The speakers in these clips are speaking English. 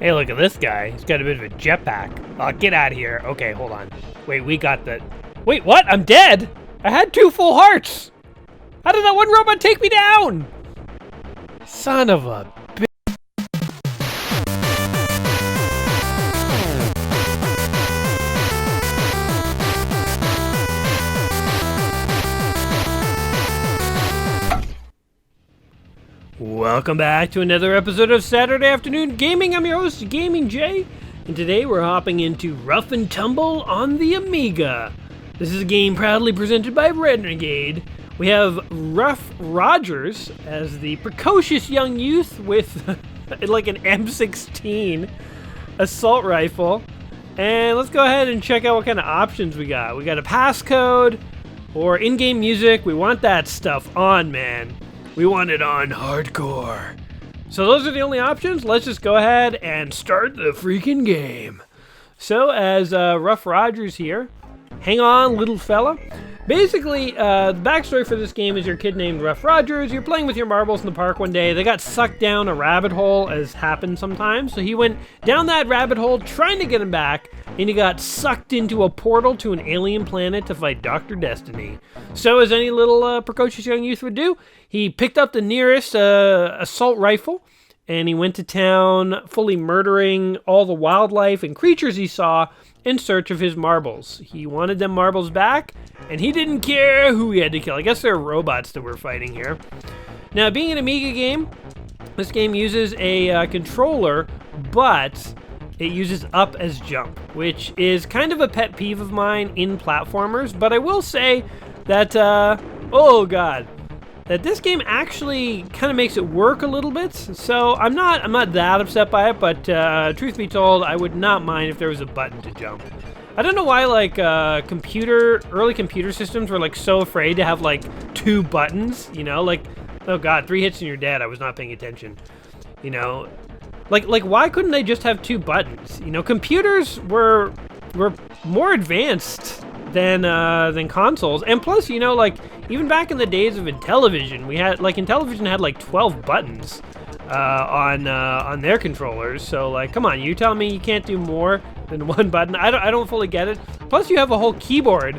Hey, look at this guy. He's got a bit of a jetpack. Oh, get out of here. Okay, hold on. Wait, we got the... Wait, what? I'm dead? I had 2 full hearts. How did that one robot take me down? Son of a... Welcome back to another episode of Saturday Afternoon Gaming. I'm your host, Gaming Jay, and today we're hopping into Ruff and Tumble on the Amiga. This is a game proudly presented by Renegade. We have Ruff Rogers as the precocious young youth with like an M16 assault rifle. And let's go ahead and check out what kind of options we got. We got a passcode or in-game music. We want that stuff on, man. We want it on hardcore. So those are the only options. Let's just go ahead and start the freaking game. So as Ruff Rogers here, hang on little fella. Basically, the backstory for this game is your kid named Ruff Rogers. You're playing with your marbles in the park one day. They got sucked down a rabbit hole, as happens sometimes. So he went down that rabbit hole trying to get him back, and he got sucked into a portal to an alien planet to fight Dr. Destiny. So as any little precocious young youth would do, he picked up the nearest assault rifle, and he went to town fully murdering all the wildlife and creatures he saw in search of his marbles. He wanted them marbles back, and he didn't care who he had to kill. I guess they're robots that we're fighting here. Now, being an Amiga game, this game uses a controller, but it uses up as jump, which is kind of a pet peeve of mine in platformers. But I will say that, that this game actually kind of makes it work a little bit. So I'm not that upset by it, but truth be told, I would not mind if there was a button to jump. I don't know why like early computer systems were like so afraid to have like 2 buttons, you know, like, oh god, 3 hits and you're dead. I was not paying attention, you know. Like why couldn't they just have 2 buttons? You know, computers were more advanced than consoles, and plus, you know, like even back in the days of Intellivision, Intellivision had like 12 buttons on their controllers. So like, come on, you tell me you can't do more than 1 button? I don't fully get it. Plus, you have a whole keyboard.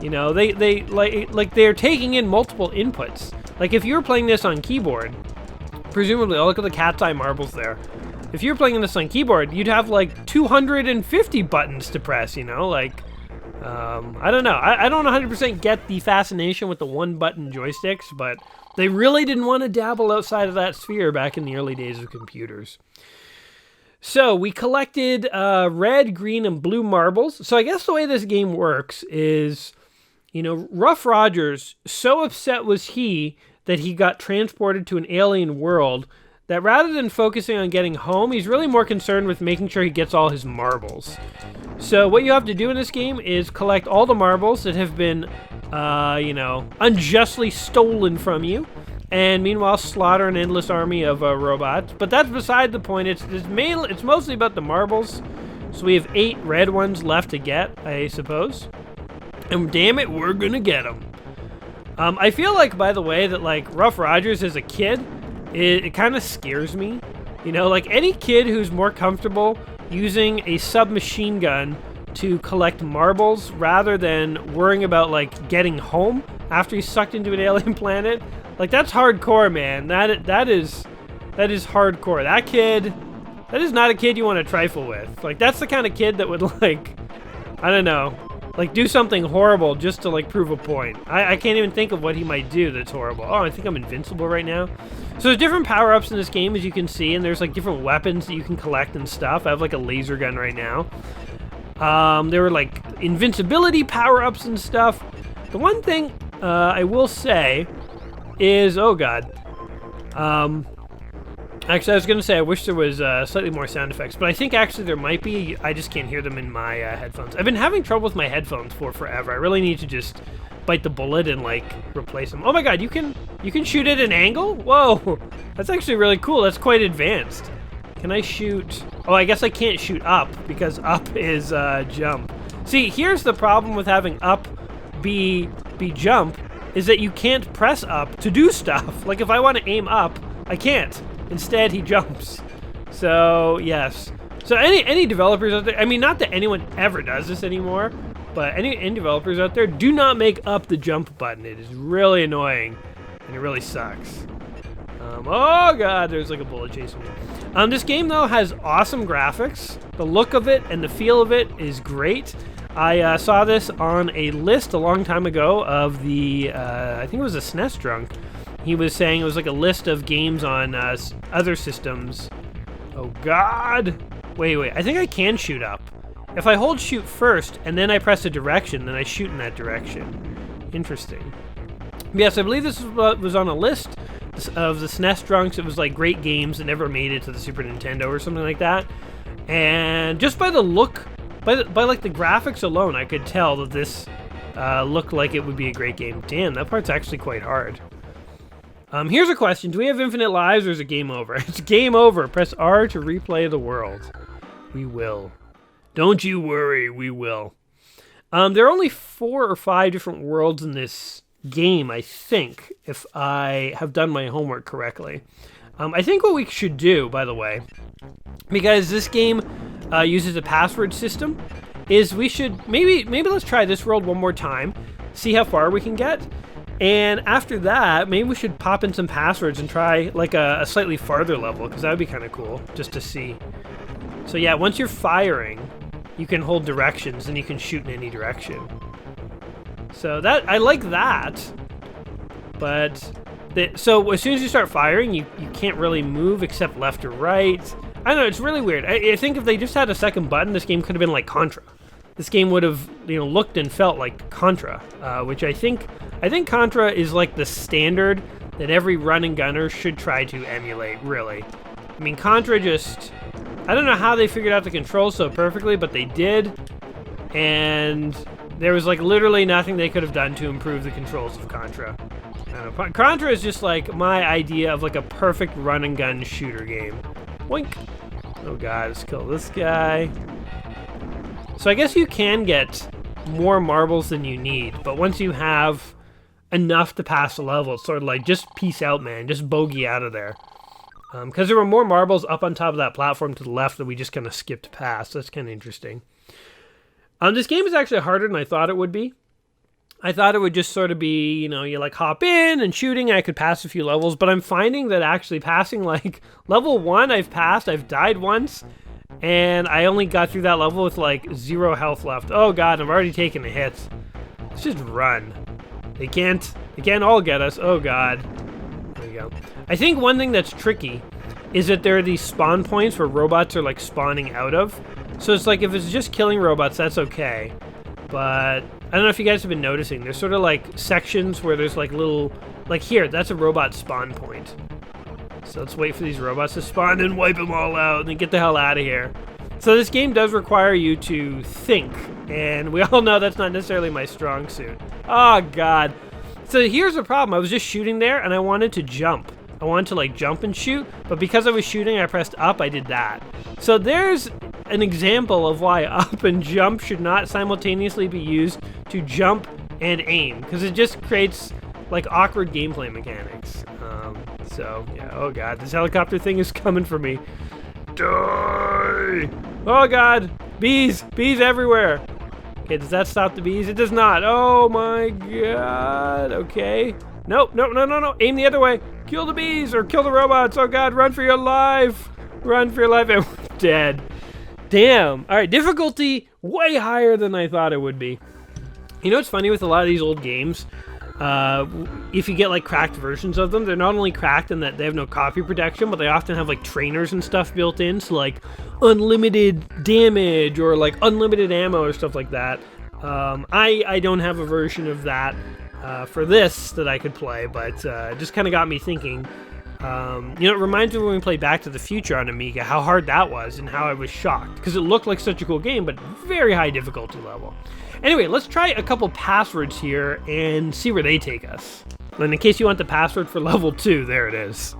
You know, they're taking in multiple inputs. Like if you were playing this on keyboard, presumably, look at the cat's eye marbles there. If you were playing this on keyboard, you'd have like 250 buttons to press. You know, like. I don't know. I don't 100% get the fascination with the 1-button joysticks, but they really didn't want to dabble outside of that sphere back in the early days of computers. So we collected red, green, and blue marbles. So I guess the way this game works is, you know, Ruff Rogers, so upset was he that he got transported to an alien world that rather than focusing on getting home, he's really more concerned with making sure he gets all his marbles. So what you have to do in this game is collect all the marbles that have been, you know, unjustly stolen from you, and meanwhile slaughter an endless army of robots. But that's beside the point. It's mostly about the marbles. So we have 8 red ones left to get, I suppose. And damn it, we're gonna get them. I feel like, by the way, that like Ruff Rogers as a kid, it kind of scares me. You know, like any kid who's more comfortable using a submachine gun to collect marbles rather than worrying about like getting home after he's sucked into an alien planet, like that's hardcore, man. That is hardcore. That is not a kid you want to trifle with. Like that's the kind of kid that would like, I don't know, like do something horrible just to like prove a point. I can't even think of what he might do that's horrible. Oh, I think I'm invincible right now. So there's different power-ups in this game, as you can see, and there's like different weapons that you can collect and stuff. I have like a laser gun right now. There were like invincibility power-ups and stuff. The one thing I will say is, oh god. Actually, I was going to say I wish there was slightly more sound effects, but I think actually there might be. I just can't hear them in my headphones. I've been having trouble with my headphones for forever. I really need to just bite the bullet and like replace them. Oh my god, you can shoot at an angle? Whoa, that's actually really cool. That's quite advanced. Can I shoot? Oh, I guess I can't shoot up because up is jump. See, here's the problem with having up be jump is that you can't press up to do stuff. Like if I want to aim up, I can't. Instead, he jumps. So yes. So any developers out there, I mean, not that anyone ever does this anymore, but any developers out there, do not make up the jump button. It is really annoying, and it really sucks. Oh god, there's like a bullet chasing me. This game though has awesome graphics. The look of it and the feel of it is great. I saw this on a list a long time ago of the, I think it was a SNES drunk. He was saying it was like a list of games on other systems. Oh god! Wait, I think I can shoot up. If I hold shoot first and then I press a direction, then I shoot in that direction. Interesting. Yes, I believe this was on a list of the SNES drunks. It was like great games that never made it to the Super Nintendo or something like that. And just by the look, by like the graphics alone, I could tell that this looked like it would be a great game. Damn, that part's actually quite hard. Here's a question. Do we have infinite lives or is it game over? It's game over. Press R to replay the world. We will. Don't you worry, we will. There are only 4 or 5 different worlds in this game, I think, if I have done my homework correctly. I think what we should do, by the way, because this game uses a password system, is we should maybe let's try this world one more time, see how far we can get, and after that, maybe we should pop in some passwords and try like a slightly farther level, because that would be kind of cool, just to see. So yeah, once you're firing, you can hold directions and you can shoot in any direction. So that, I like that, but so as soon as you start firing, you can't really move except left or right. I don't know, it's really weird. I think if they just had a second button, this game could have been like Contra. This game would have, looked and felt like Contra, which I think Contra is like the standard that every run and gunner should try to emulate, really. I mean, Contra just, I don't know how they figured out the controls so perfectly, but they did, and there was like literally nothing they could have done to improve the controls of Contra. I don't know. Contra is just like my idea of like a perfect run and gun shooter game. Wink. Oh god, let's kill this guy. So I guess you can get more marbles than you need, but once you have enough to pass the level, it's sort of like, just peace out, man. Just bogey out of there. Because there were more marbles up on top of that platform to the left that we just kind of skipped past. That's kind of interesting. This game is actually harder than I thought it would be. I thought it would just sort of be, you like hop in and shooting, I could pass a few levels, but I'm finding that actually passing like level 1 I've passed, I've died once, and I only got through that level with like 0 health left. Oh god, I've already taken a hit. Let's just run. They can't all get us. Oh god. There we go. I think one thing that's tricky is that there are these spawn points where robots are like spawning out of. So it's like if it's just killing robots, that's okay. But I don't know if you guys have been noticing, there's sort of like sections where there's like little, like here, that's a robot spawn point. So let's wait for these robots to spawn and wipe them all out and then get the hell out of here. So this game does require you to think, and we all know that's not necessarily my strong suit. Oh god. So here's the problem, I was just shooting there and I wanted to jump. I wanted to like jump and shoot, but because I was shooting, I pressed up, I did that. So there's an example of why up and jump should not simultaneously be used to jump and aim, because it just creates like awkward gameplay mechanics. So yeah, oh god, this helicopter thing is coming for me. Die! Oh god, bees everywhere. Okay, does that stop the bees? It does not. Oh my god. Okay. Nope, no. Aim the other way. Kill the bees or kill the robots. Oh god, run for your life. Run for your life. And we're dead. Damn. All right, difficulty way higher than I thought it would be. You know what's funny with a lot of these old games? If you get like cracked versions of them, they're not only cracked in that they have no copy protection, but they often have like trainers and stuff built in, so like unlimited damage or like unlimited ammo or stuff like that. I don't have a version of that for this that I could play, but it just kind of got me thinking. It reminds me when we played Back to the Future on Amiga, how hard that was and how I was shocked, because it looked like such a cool game, but very high difficulty level. Anyway, let's try a couple passwords here and see where they take us. And in case you want the password for level 2, there it is.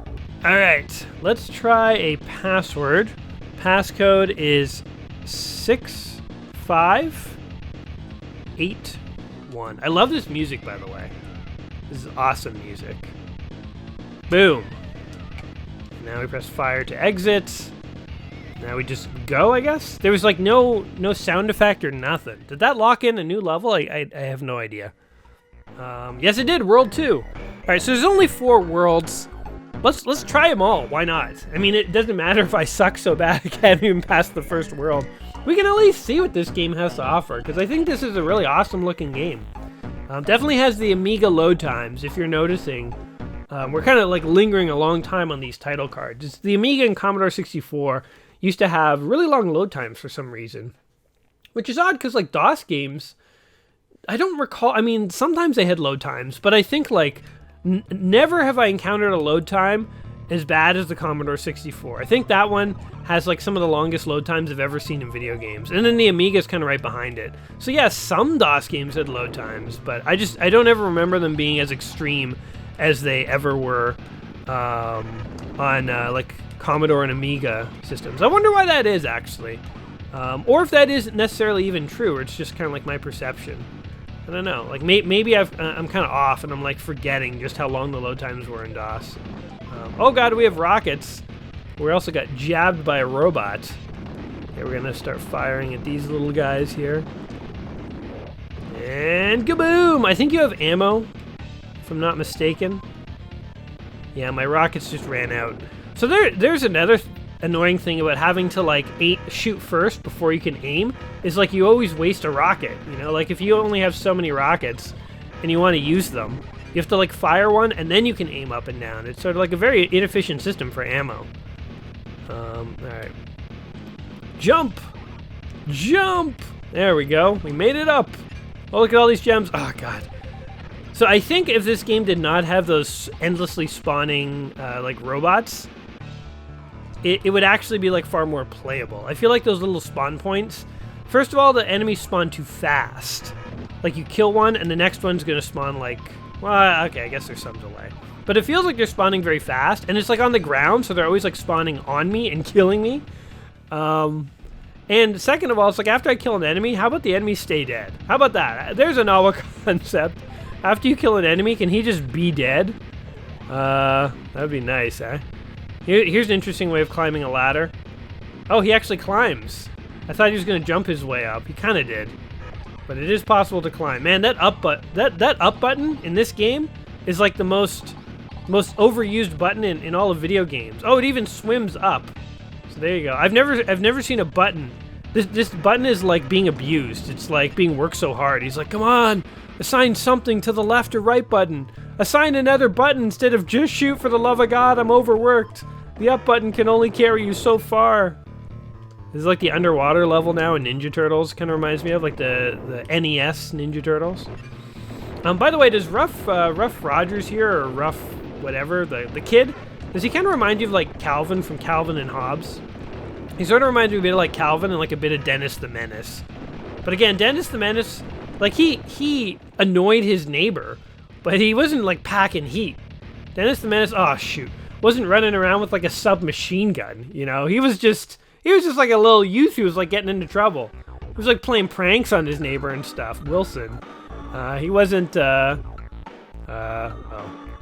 All right, let's try a password. Passcode is 6581. I love this music, by the way. This is awesome music. Boom. Now we press fire to exit. Now we just go, I guess? There was like no sound effect or nothing. Did that lock in a new level? I have no idea. Yes, it did. World 2. All right, so there's only 4 worlds. Let's try them all. Why not? I mean, it doesn't matter if I suck so bad I can't even pass the first world. We can at least see what this game has to offer, because I think this is a really awesome looking game. Definitely has the Amiga load times, if you're noticing. We're kind of like lingering a long time on these title cards. The Amiga and Commodore 64 used to have really long load times for some reason, which is odd because like DOS games, I don't recall. I mean, sometimes they had load times, but I think like never have I encountered a load time as bad as the Commodore 64. I think that one has like some of the longest load times I've ever seen in video games, and then the Amiga is kind of right behind it. So yeah, some DOS games had load times, but I don't ever remember them being as extreme as they ever were on like Commodore and Amiga systems. I wonder why that is, actually. Or if that isn't necessarily even true, or it's just kind of like my perception. I don't know. Like maybe I'm kind of off, and I'm like forgetting just how long the load times were in DOS. Oh god, we have rockets. We also got jabbed by a robot. Okay, we're gonna start firing at these little guys here. And kaboom! I think you have ammo, if I'm not mistaken. Yeah, my rockets just ran out. So there's another annoying thing about having to like shoot first before you can aim, is like you always waste a rocket, you know? Like if you only have so many rockets and you want to use them, you have to like fire one and then you can aim up and down. It's sort of like a very inefficient system for ammo. Alright. Jump! Jump! There we go. We made it up. Oh, look at all these gems. Oh, God. So I think if this game did not have those endlessly spawning like robots, it would actually be like far more playable. I feel like those little spawn points, first of all, the enemies spawn too fast. Like you kill one and the next one's gonna spawn like, well, okay, I guess there's some delay. But it feels like they're spawning very fast, and it's like on the ground, so they're always like spawning on me and killing me. And second of all, it's like after I kill an enemy, how about the enemy stay dead? How about that? There's a novel concept. After you kill an enemy, can he just be dead? That'd be nice, eh? Here's an interesting way of climbing a ladder. Oh, he actually climbs. I thought he was going to jump his way up. He kind of did. But it is possible to climb. Man, that up button in this game is like the most overused button in all of video games. Oh, it even swims up. So there you go. I've never seen a button. This button is like being abused. It's like being worked so hard. He's like, come on, assign something to the left or right button. Assign another button instead of just shoot, for the love of God, I'm overworked. The up button can only carry you so far. This is like the underwater level now in Ninja Turtles. Kind of reminds me of like the NES Ninja Turtles. By the way, does Ruff Rogers here, or Ruff whatever, the kid, does he kind of remind you of like Calvin from Calvin and Hobbes? He sort of reminds me a bit of like Calvin and like a bit of Dennis the Menace. But again, Dennis the Menace, like he annoyed his neighbor, but he wasn't like packing heat. Dennis the Menace, oh shoot, wasn't running around with like a submachine gun, you know? He was just like a little youth who was like getting into trouble. He was like playing pranks on his neighbor and stuff, Wilson. He wasn't, oh.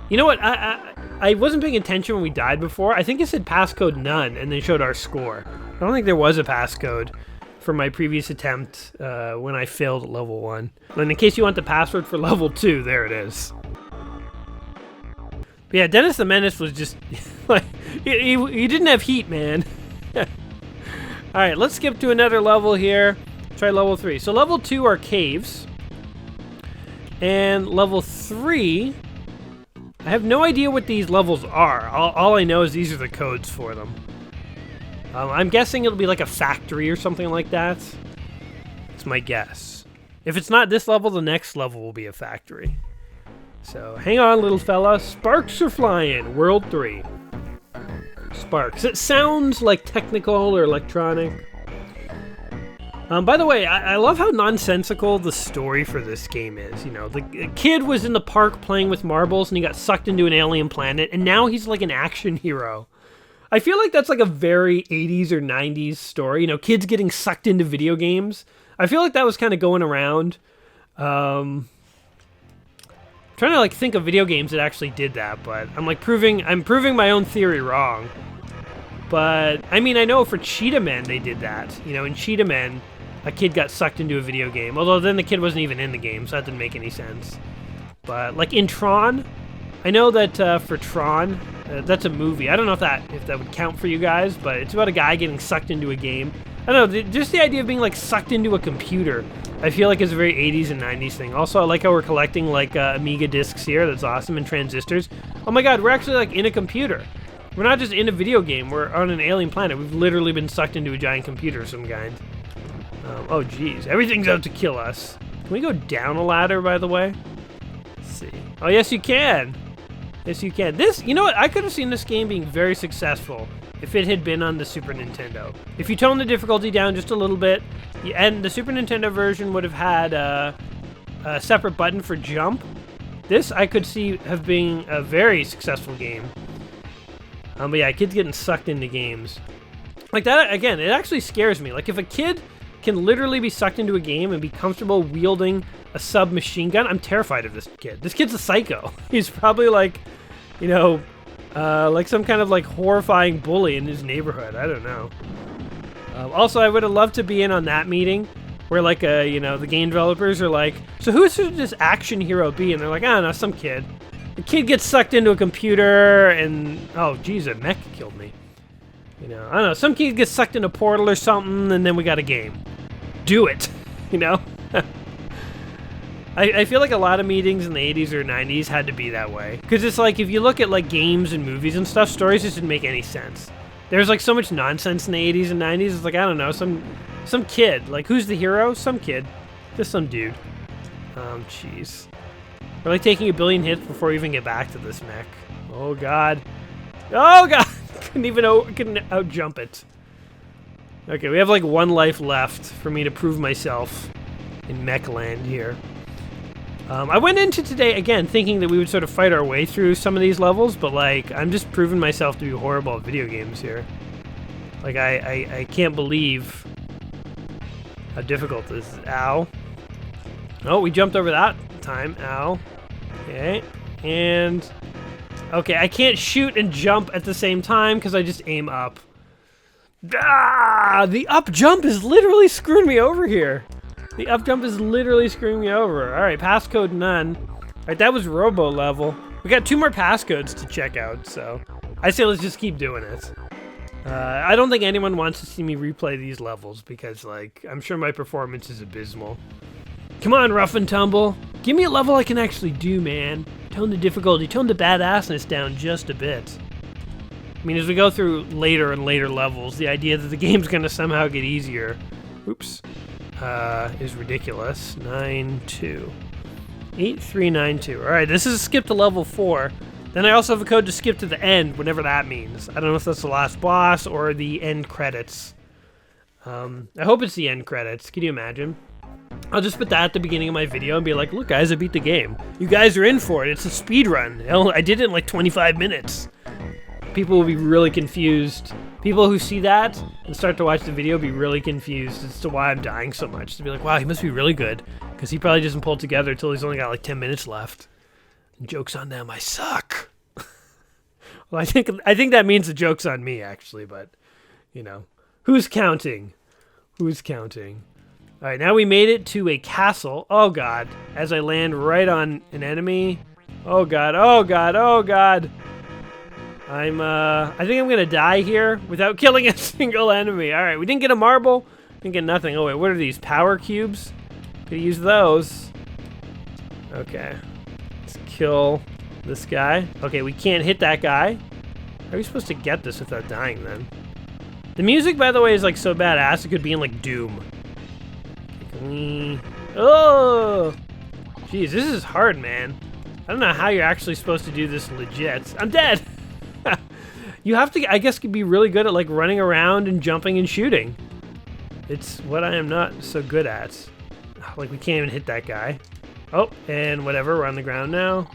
You know what, I wasn't paying attention when we died before. I think it said passcode none and then showed our score. I don't think there was a passcode for my previous attempt when I failed at level 1. And in case you want the password for level 2, there it is. But yeah, Dennis the Menace was just, like, he didn't have heat, man. Alright, let's skip to another level here. Try level 3. So level 2 are caves. And level 3, I have no idea what these levels are. All I know is these are the codes for them. I'm guessing it'll be like a factory or something like that. It's my guess. If it's not this level, the next level will be a factory. So hang on, little fella. Sparks are flying. World 3. Sparks. It sounds like technical or electronic. By the way, I love how nonsensical the story for this game is. You know, the kid was in the park playing with marbles and he got sucked into an alien planet, and now he's like an action hero. I feel like that's like a very 80s or 90s story. You know, kids getting sucked into video games. I feel like that was kind of going around. Trying to like think of video games that actually did that, but I'm like proving my own theory wrong. But, I mean, I know for Cheetah Men they did that. You know, in Cheetah Men, a kid got sucked into a video game. Although then the kid wasn't even in the game, so that didn't make any sense. But, like, in Tron, I know that for Tron, that's a movie. I don't know if that would count for you guys, but it's about a guy getting sucked into a game. I don't know, just the idea of being, like, sucked into a computer, I feel like is a very 80s and 90s thing. Also, I like how we're collecting, like, Amiga discs here. That's awesome, and transistors. Oh my god, we're actually, like, in a computer. We're not just in a video game. We're on an alien planet. We've literally been sucked into a giant computer of some kind. Oh, jeez. Everything's out to kill us. Can we go down a ladder, by the way? Let's see. Oh, yes, you can. Yes, you can. This, you know what? I could have seen this game being very successful if it had been on the Super Nintendo. If you tone the difficulty down just a little bit, and the Super Nintendo version would have had a separate button for jump, this I could see have been a very successful game. But yeah, kids getting sucked into games. Like that, again, it actually scares me. Like if a kid can literally be sucked into a game and be comfortable wielding a submachine gun, I'm terrified of this kid. This kid's a psycho. He's probably like, you know, like some kind of like horrifying bully in his neighborhood. I don't know. Also, I would have loved to be in on that meeting where like, you know, the game developers are like, so who should this action hero be? And they're like, I don't know, some kid. The kid gets sucked into a computer and, oh, geez, a mech killed me. You know, I don't know, some kid gets sucked in a portal or something, and then we got a game. Do it, you know? I feel like a lot of meetings in the 80s or 90s had to be that way. Because it's like, if you look at like games and movies and stuff, stories just didn't make any sense. There's like so much nonsense in the 80s and 90s, it's like, I don't know, some kid. Like, who's the hero? Some kid. Just some dude. Jeez. We're like taking 1 billion hits before we even get back to this mech. Oh god. Oh god! couldn't out jump it. Okay, we have like 1 life left for me to prove myself in mech land here. I went into today again thinking that we would sort of fight our way through some of these levels, but like I'm just proving myself to be horrible at video games here. Like I can't believe how difficult this is. Ow. Oh, we jumped over that time. Ow. Okay. And okay, I can't shoot and jump at the same time because I just aim up. Ah! The up jump is literally screwing me over here. The up jump is literally screwing me over. All right, passcode none. All right, that was Robo level. We got 2 more passcodes to check out, so I say let's just keep doing it. I don't think anyone wants to see me replay these levels because, like, I'm sure my performance is abysmal. Come on, Ruff and Tumble. Give me a level I can actually do, man. Tone the difficulty, tone the badassness down just a bit. I mean, as we go through later and later levels, the idea that the game's gonna somehow get easier, oops, is ridiculous. 9-2. 8392. Alright, this is a skip to level 4. Then I also have a code to skip to the end, whatever that means. I don't know if that's the last boss or the end credits. I hope it's the end credits. Can you imagine? I'll just put that at the beginning of my video and be like, look guys, I beat the game. You guys are in for it. It's a speedrun. Hell, I did it in like 25 minutes. People will be really confused. People who see that and start to watch the video will be really confused as to why I'm dying so much. They'll be like, wow, he must be really good. Because he probably doesn't pull it together until he's only got like 10 minutes left. And joke's on them, I suck. Well, I think that means the joke's on me, actually, but, you know. Who's counting? Who's counting? Alright, now we made it to a castle. Oh god. As I land right on an enemy. Oh god, oh god, oh god. I think I'm gonna die here without killing a single enemy. Alright, we didn't get a marble. Didn't get nothing. Oh wait, what are these? Power cubes? Could use those. Okay. Let's kill this guy. Okay, we can't hit that guy. How are we supposed to get this without dying then? The music, by the way, is like so badass it could be in like Doom. Oh! Jeez, this is hard, man. I don't know how you're actually supposed to do this legit. I'm dead! You have to, I guess, be really good at like running around and jumping and shooting. It's what I am not so good at. Like, we can't even hit that guy. Oh, and whatever, we're on the ground now.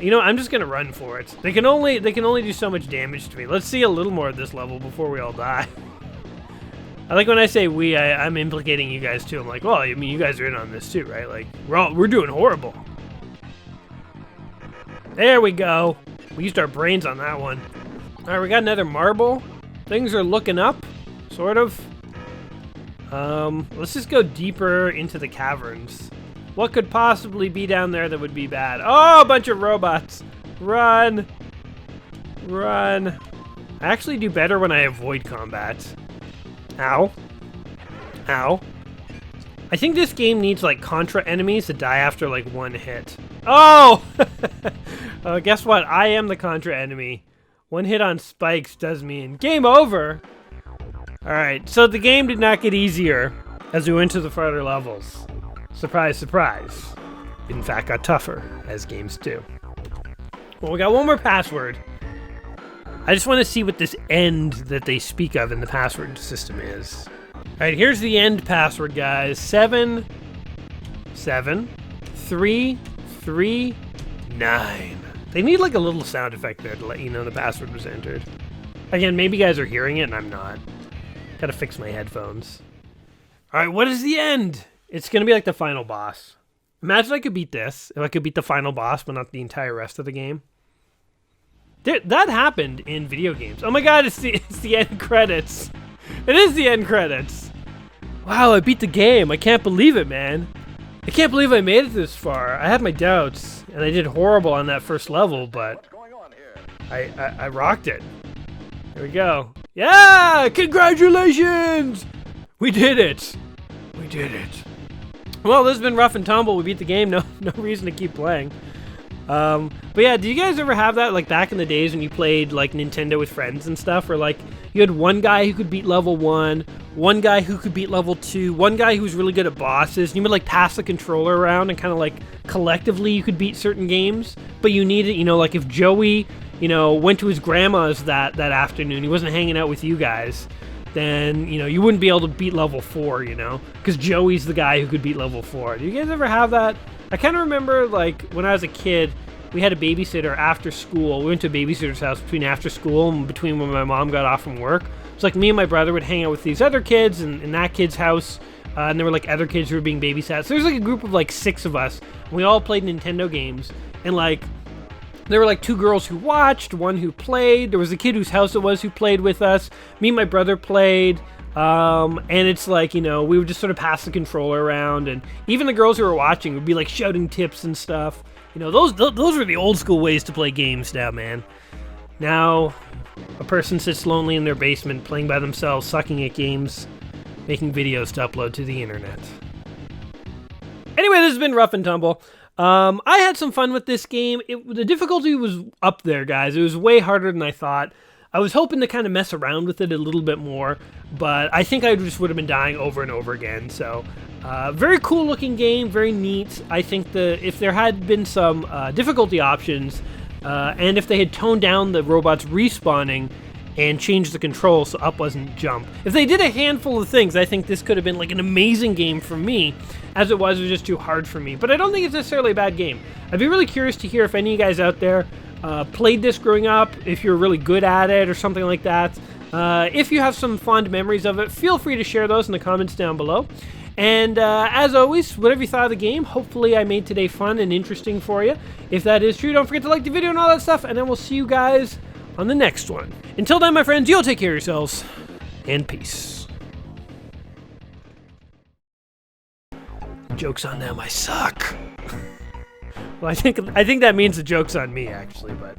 You know, I'm just gonna run for it. They can only do so much damage to me. Let's see a little more of this level before we all die. I like when I say we, I'm implicating you guys too. I'm like, well, I mean, you guys are in on this too, right? Like, we're doing horrible. There we go. We used our brains on that one. All right, we got another marble. Things are looking up, sort of. Let's just go deeper into the caverns. What could possibly be down there that would be bad? Oh, a bunch of robots. Run. Run. I actually do better when I avoid combat. Ow. Ow. I think this game needs, like, Contra enemies to die after, like, one hit. Oh! Guess what? I am the Contra enemy. One hit on spikes does mean game over! Alright, so the game did not get easier as we went to the further levels. Surprise, surprise. It in fact got tougher, as games do. Well, we got one more password. I just want to see what this end that they speak of in the password system is. Alright, here's the end password, guys. 7, 7, 3, 3, 9. They need like a little sound effect there to let you know the password was entered. Again, maybe you guys are hearing it and I'm not. Gotta fix my headphones. Alright, what is the end? It's gonna be like the final boss. Imagine I could beat this. If I could beat the final boss, but not the entire rest of the game. That happened in video games. Oh my god, it's the end credits. It is the end credits. Wow, I beat the game. I can't believe it, man. I can't believe I made it this far. I had my doubts, and I did horrible on that first level, but I rocked it. Here we go. Yeah! Congratulations! We did it. We did it. Well, this has been Ruff and Tumble. We beat the game. No reason to keep playing. But yeah, did you guys ever have that, like, back in the days when you played, like, Nintendo with friends and stuff, where, like, you had one guy who could beat level 1, one guy who could beat level 2, one guy who was really good at bosses, and you would, like, pass the controller around and kind of, like, collectively you could beat certain games, but you needed, you know, like, if Joey, you know, went to his grandma's that afternoon, he wasn't hanging out with you guys, then, you know, you wouldn't be able to beat level 4, you know, because Joey's the guy who could beat level 4. Do you guys ever have that? I kind of remember, like, when I was a kid, we had a babysitter after school. We went to a babysitter's house between after school and between when my mom got off from work. It's like me and my brother would hang out with these other kids in that kid's house, and there were, like, other kids who were being babysat. So there was, like, a group of, like, 6 of us, and we all played Nintendo games, and, like, there were, like, 2 girls who watched, 1 who played. There was a kid whose house it was who played with us. Me and my brother played. And it's like, you know, we would just sort of pass the controller around, and even the girls who were watching would be like shouting tips and stuff. You know, those were the old school ways to play games now, man. Now, a person sits lonely in their basement playing by themselves, sucking at games, making videos to upload to the internet. Anyway, this has been Ruff and Tumble. I had some fun with this game. The difficulty was up there, guys. It was way harder than I thought. I was hoping to kind of mess around with it a little bit more, but I think I just would have been dying over and over again. So, very cool looking game, very neat. I think if there had been some difficulty options, and if they had toned down the robots respawning and changed the controls so up wasn't jump. If they did a handful of things, I think this could have been like an amazing game for me. As it was just too hard for me. But I don't think it's necessarily a bad game. I'd be really curious to hear if any of you guys out there played this growing up, if you're really good at it or something like that. If you have some fond memories of it, feel free to share those in the comments down below. And as always, whatever you thought of the game, hopefully I made today fun and interesting for you. If that is true, don't forget to like the video and all that stuff, and then we'll see you guys on the next one. Until then, my friends, you'll take care of yourselves, and peace. Joke's on them, I suck. Well, I think that means the joke's on me, actually, but...